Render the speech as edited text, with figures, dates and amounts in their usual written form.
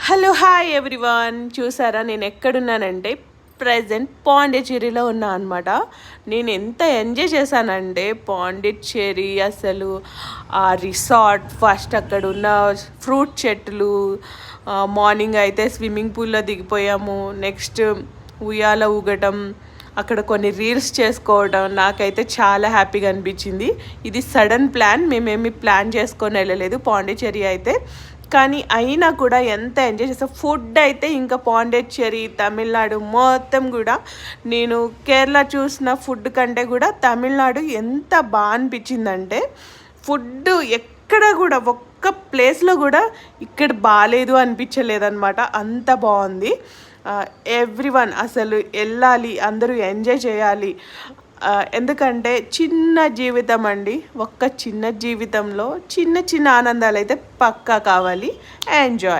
Hello hi everyone, చూసారా నేను ఎక్కడున్నానంటే present పాండిచ్చేరిలో ఉన్నా అనమాట. నేను ఎంత ఎంజాయ్ చేశానంటే పాండిచ్చేరి అసలు ఆ రిసార్ట్, ఫస్ట్ అక్కడ ఉన్న ఫ్రూట్ చెట్లు, మార్నింగ్ అయితే స్విమ్మింగ్ పూల్లో దిగిపోయాము. నెక్స్ట్ ఉయ్యాల ఊగటం, అక్కడ కొన్ని రీల్స్ చేసుకోవడం నాకైతే చాలా హ్యాపీగా అనిపించింది. ఇది సడన్ ప్లాన్, మేమేమి ప్లాన్ చేసుకొని వెళ్ళలేదు పాండిచ్చేరి అయితే. కానీ అయినా కూడా ఎంత ఎంజాయ్ చేస్తాం. ఫుడ్ అయితే ఇంకా పాండిచ్చేరి, తమిళనాడు మొత్తం కూడా నేను కేరళ చూసిన ఫుడ్ కంటే కూడా తమిళనాడు ఎంత బాగా అనిపించిందంటే, ఫుడ్ ఎక్కడ కూడా ఒక్క ప్లేస్లో కూడా ఇక్కడ బాగాలేదు అనిపించలేదన్నమాట. అంత బాగుంది. ఎవ్రీవన్ అసలు వెళ్ళాలి, అందరూ ఎంజాయ్ చేయాలి. ఎందుకంటే చిన్న జీవితం అండి, ఒక్క చిన్న జీవితంలో చిన్న చిన్న ఆనందాలు అయితే పక్కా కావాలి. ఎంజాయ్.